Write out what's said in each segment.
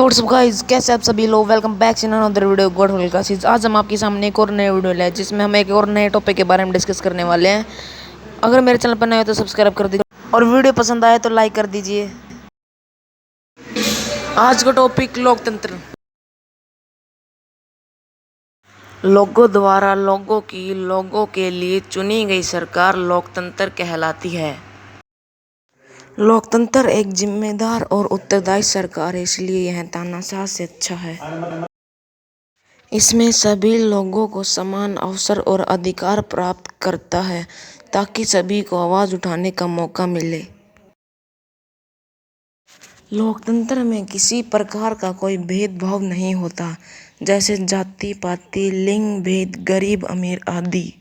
WhatsApp guys, कैसे आप सभी लोग। Welcome back to another video god whole classes. आज हम आपके सामने एक और नए वीडियो लाए जिसमें हम एक और नए टॉपिक के बारे में डिस्कस करने वाले हैं। अगर मेरे चैनल पर नए हो तो सब्सक्राइब कर दीजिए और वीडियो पसंद आए तो लाइक कर दीजिए। आज का टॉपिक लोकतंत्र। लोगों द्वारा लोगों के लिए चुनी गई सरकार लोकतंत्र कहलाती है। लोकतंत्र एक जिम्मेदार और उत्तरदायी सरकार है, इसलिए यह तानाशाह से अच्छा है। इसमें सभी लोगों को समान अवसर और अधिकार प्राप्त करता है ताकि सभी को आवाज उठाने का मौका मिले। लोकतंत्र में किसी प्रकार का कोई भेदभाव नहीं होता, जैसे जाति पाति, लिंग भेद, गरीब अमीर आदि।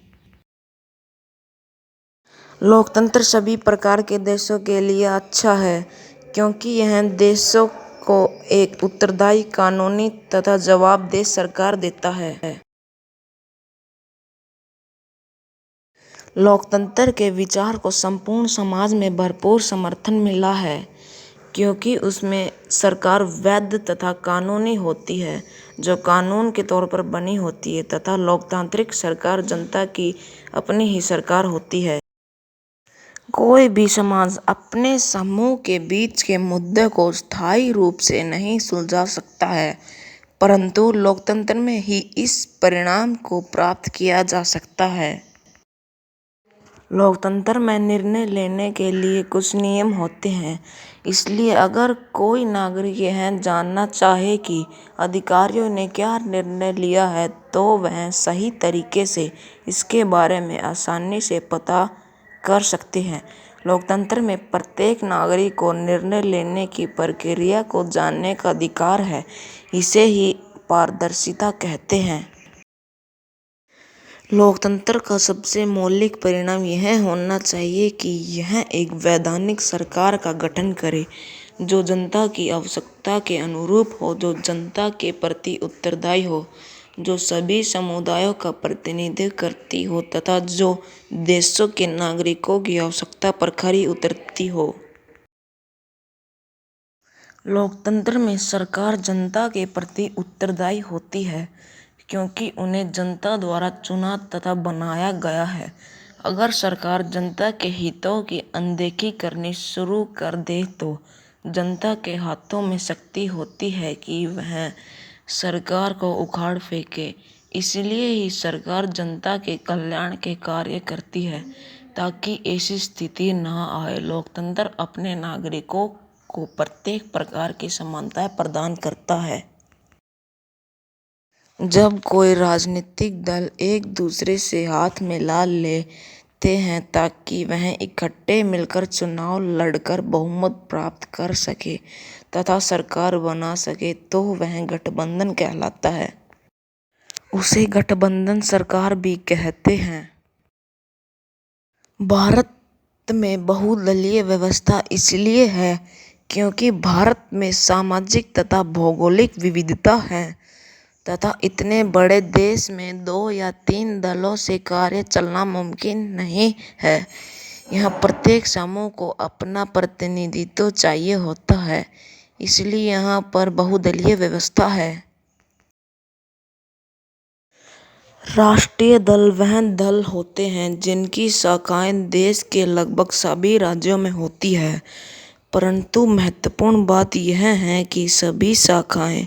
लोकतंत्र सभी प्रकार के देशों के लिए अच्छा है क्योंकि यह देशों को एक उत्तरदायी, कानूनी तथा जवाबदेह सरकार देता है। लोकतंत्र के विचार को संपूर्ण समाज में भरपूर समर्थन मिला है क्योंकि उसमें सरकार वैध तथा कानूनी होती है, जो कानून के तौर पर बनी होती है, तथा लोकतांत्रिक सरकार जनता की अपनी ही सरकार होती है। कोई भी समाज अपने समूह के बीच के मुद्दे को स्थायी रूप से नहीं सुलझा सकता है, परंतु लोकतंत्र में ही इस परिणाम को प्राप्त किया जा सकता है। लोकतंत्र में निर्णय लेने के लिए कुछ नियम होते हैं, इसलिए अगर कोई नागरिक यह जानना चाहे कि अधिकारियों ने क्या निर्णय लिया है तो वह सही तरीके से इसके बारे में आसानी से पता कर सकते हैं। लोकतंत्र में प्रत्येक नागरिक को निर्णय लेने की प्रक्रिया को जानने का अधिकार है, इसे ही पारदर्शिता कहते हैं। लोकतंत्र का सबसे मौलिक परिणाम यह होना चाहिए कि यह एक वैधानिक सरकार का गठन करे जो जनता की आवश्यकता के अनुरूप हो, जो जनता के प्रति उत्तरदायी हो, जो सभी समुदायों का प्रतिनिधित्व करती हो तथा जो देशों के नागरिकों की आवश्यकता पर खरी उतरती हो। लोकतंत्र में सरकार जनता के प्रति उत्तरदायी होती है क्योंकि उन्हें जनता द्वारा चुना तथा बनाया गया है। अगर सरकार जनता के हितों की अनदेखी करनी शुरू कर दे तो जनता के हाथों में शक्ति होती है कि वह सरकार को उखाड़ फेंके। इसलिए ही सरकार जनता के कल्याण के कार्य करती है ताकि ऐसी स्थिति न आए। लोकतंत्र अपने नागरिकों को प्रत्येक प्रकार की समानताएं प्रदान करता है। जब कोई राजनीतिक दल एक दूसरे से हाथ मिला लेते हैं ताकि वह इकट्ठे मिलकर चुनाव लड़कर बहुमत प्राप्त कर सके तथा सरकार बना सके तो वह गठबंधन कहलाता है। उसे गठबंधन सरकार भी कहते हैं। भारत में बहुदलीय व्यवस्था इसलिए है क्योंकि भारत में सामाजिक तथा भौगोलिक विविधता है तथा इतने बड़े देश में 2 या 3 दलों से कार्य चलना मुमकिन नहीं है। यहाँ प्रत्येक समूह को अपना प्रतिनिधित्व चाहिए होता है, इसलिए यहाँ पर बहुदलीय व्यवस्था है। राष्ट्रीय दल वह दल होते हैं जिनकी शाखाएं देश के लगभग सभी राज्यों में होती है, परंतु महत्वपूर्ण बात यह है कि सभी शाखाएं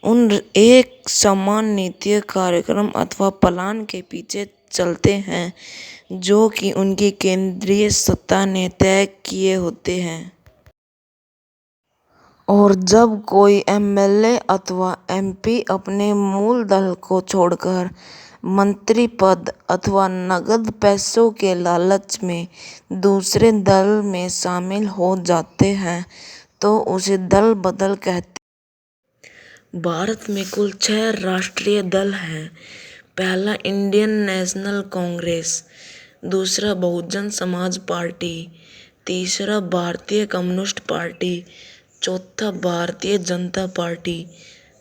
उन एक समान नीति, कार्यक्रम अथवा प्लान के पीछे चलते हैं जो कि उनकी केंद्रीय सत्ता ने तय किए होते हैं। और जब कोई एमएलए अथवा एमपी अपने मूल दल को छोड़कर मंत्री पद अथवा नगद पैसों के लालच में दूसरे दल में शामिल हो जाते हैं तो उसे दल बदल कहते हैं। भारत में कुल 6 राष्ट्रीय दल हैं। पहला इंडियन नेशनल कांग्रेस, दूसरा बहुजन समाज पार्टी, तीसरा भारतीय कम्युनिस्ट पार्टी, चौथा भारतीय जनता पार्टी,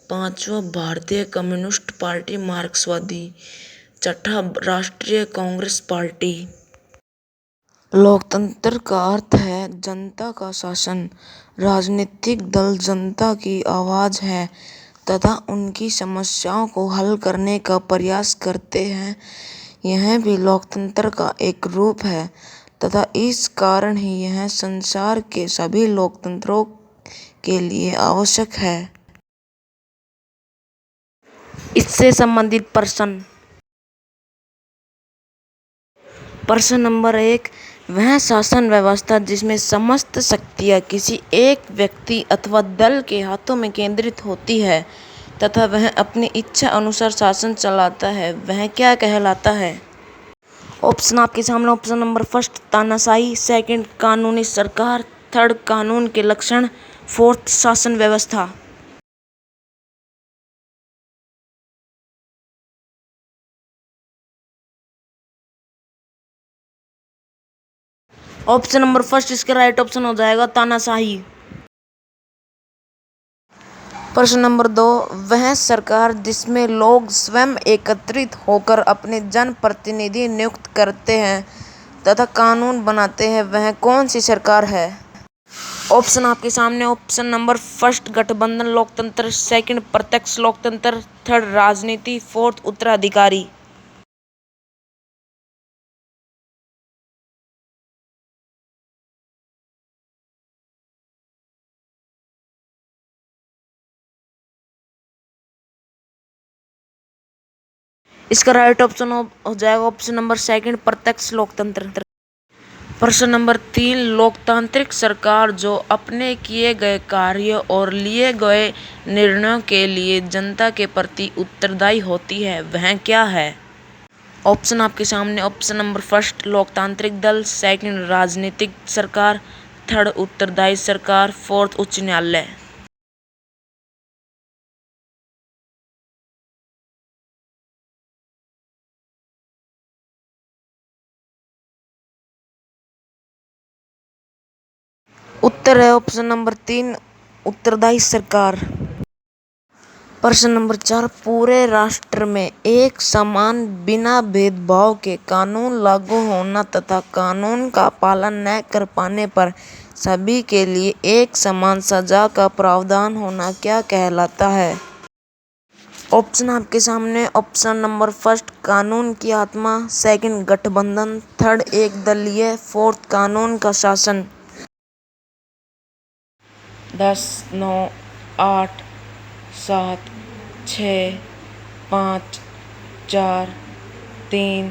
पांचवा भारतीय कम्युनिस्ट पार्टी मार्क्सवादी, छठा राष्ट्रीय कांग्रेस पार्टी। लोकतंत्र का अर्थ है जनता का शासन। राजनीतिक दल जनता की आवाज है तथा उनकी समस्याओं को हल करने का प्रयास करते हैं। यह भी लोकतंत्र का एक रूप है तथा इस कारण ही यह संसार के सभी लोकतंत्रों के लिए आवश्यक है। इससे संबंधित प्रश्न नंबर 1, वह शासन व्यवस्था जिसमें समस्त शक्तियाँ किसी एक व्यक्ति अथवा दल के हाथों में केंद्रित होती है तथा वह अपनी इच्छा अनुसार शासन चलाता है, वह क्या कहलाता है? ऑप्शन आपके सामने। ऑप्शन नंबर फर्स्ट तानाशाही, सेकंड कानूनी सरकार, थर्ड कानून के लक्षण, फोर्थ शासन व्यवस्था। ऑप्शन नंबर फर्स्ट इसका राइट ऑप्शन हो जाएगा तानाशाही। प्रश्न नंबर 2, वह सरकार जिसमें लोग स्वयं एकत्रित होकर अपने जनप्रतिनिधि नियुक्त करते हैं तथा कानून बनाते हैं, वह कौन सी सरकार है? ऑप्शन आपके सामने। ऑप्शन नंबर फर्स्ट गठबंधन लोकतंत्र, सेकंड प्रत्यक्ष लोकतंत्र, थर्ड राजनीति, फोर्थ उत्तराधिकारी। इसका राइट ऑप्शन हो जाएगा ऑप्शन नंबर सेकंड प्रत्यक्ष लोकतंत्र। प्रश्न नंबर 3, लोकतांत्रिक सरकार जो अपने किए गए कार्य और लिए गए निर्णयों के लिए जनता के प्रति उत्तरदायी होती है, वह क्या है? ऑप्शन आपके सामने। ऑप्शन नंबर फर्स्ट लोकतांत्रिक दल, सेकंड राजनीतिक सरकार, थर्ड उत्तरदायी सरकार, फोर्थ उच्च न्यायालय। उत्तर है ऑप्शन नंबर 3 उत्तरदायी सरकार। प्रश्न नंबर 4, पूरे राष्ट्र में एक समान बिना भेदभाव के कानून लागू होना तथा कानून का पालन न कर पाने पर सभी के लिए एक समान सजा का प्रावधान होना क्या कहलाता है? ऑप्शन आपके सामने। ऑप्शन नंबर फर्स्ट कानून की आत्मा, सेकंड गठबंधन, थर्ड एक दलीय, फोर्थ कानून का शासन। 10, 9, 8, 7, 6, 5, 4, 3,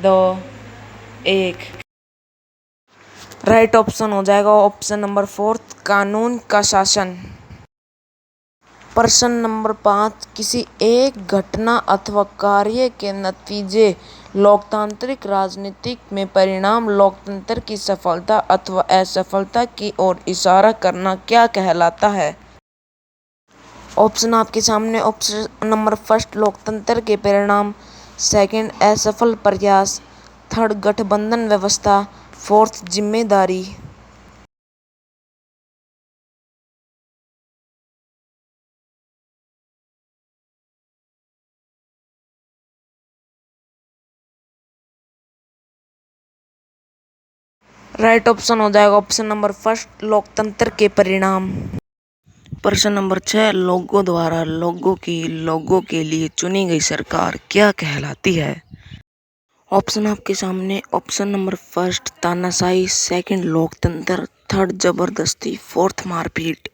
2, 1। राइट ऑप्शन हो जाएगा ऑप्शन नंबर फोर्थ कानून का शासन। प्रश्न नंबर 5, किसी एक घटना अथवा कार्य के नतीजे लोकतांत्रिक राजनीतिक में परिणाम लोकतंत्र की सफलता अथवा असफलता की ओर इशारा करना क्या कहलाता है? ऑप्शन आपके सामने। ऑप्शन नंबर फर्स्ट लोकतंत्र के परिणाम, सेकंड असफल प्रयास, थर्ड गठबंधन व्यवस्था, फोर्थ जिम्मेदारी। राइट ऑप्शन हो जाएगा ऑप्शन नंबर फर्स्ट लोकतंत्र के परिणाम। प्रश्न नंबर 6, लोगों द्वारा लोगों के लिए चुनी गई सरकार क्या कहलाती है? ऑप्शन आपके सामने। ऑप्शन नंबर फर्स्ट तानाशाही, सेकंड लोकतंत्र, थर्ड जबरदस्ती, फोर्थ मारपीट।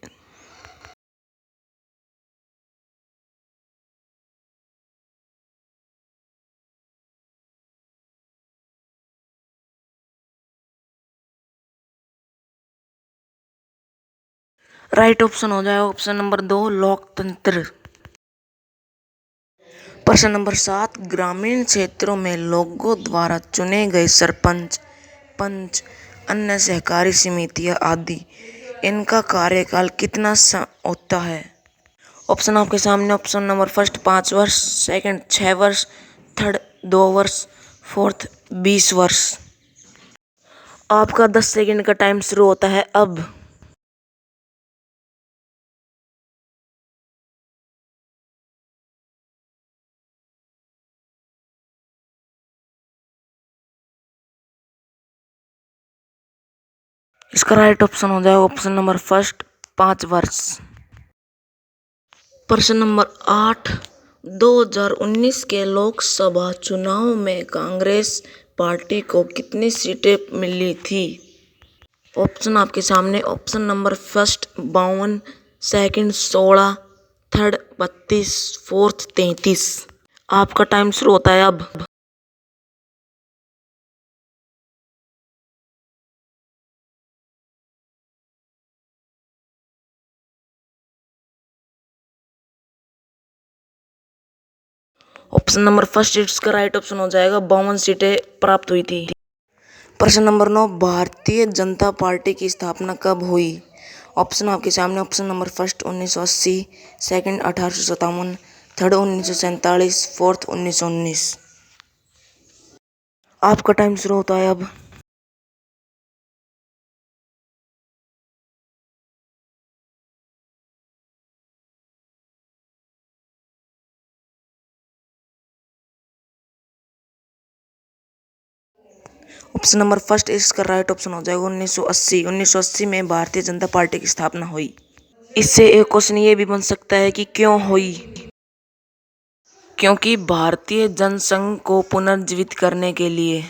राइट ऑप्शन हो जाएगा ऑप्शन नंबर 2 लोकतंत्र। प्रश्न नंबर 7, ग्रामीण क्षेत्रों में लोगों द्वारा चुने गए सरपंच, पंच, अन्य सहकारी समितियां आदि, इनका कार्यकाल कितना होता है? ऑप्शन आपके सामने। ऑप्शन नंबर फर्स्ट 5 वर्ष, सेकंड 6 वर्ष, थर्ड 2 वर्ष, फोर्थ 20 वर्ष। आपका 10 सेकंड का टाइम शुरू होता है अब। इसका राइट ऑप्शन हो जाएगा ऑप्शन नंबर फर्स्ट 5 वर्ष। प्रश्न नंबर 8, 2019 के लोकसभा चुनाव में कांग्रेस पार्टी को कितनी सीटें मिली थी? ऑप्शन आपके सामने। Option number first 52, second 16, third 32, fourth 33। आपका टाइम शुरू होता है अब। ऑप्शन नंबर फर्स्ट इसका राइट ऑप्शन हो जाएगा, 52 सीटें प्राप्त हुई थी। प्रश्न नंबर 9, भारतीय जनता पार्टी की स्थापना कब हुई? ऑप्शन आपके सामने। Option number first 1980, second 1857, third 1947, fourth 1919। आपका टाइम शुरू होता है अब। ऑप्शन नंबर फर्स्ट इसका राइट ऑप्शन हो जाएगा 1980। 1980 में भारतीय जनता पार्टी की स्थापना हुई। इससे एक क्वेश्चन ये भी बन सकता है कि क्यों हुई? क्योंकि भारतीय जनसंघ को पुनर्जीवित करने के लिए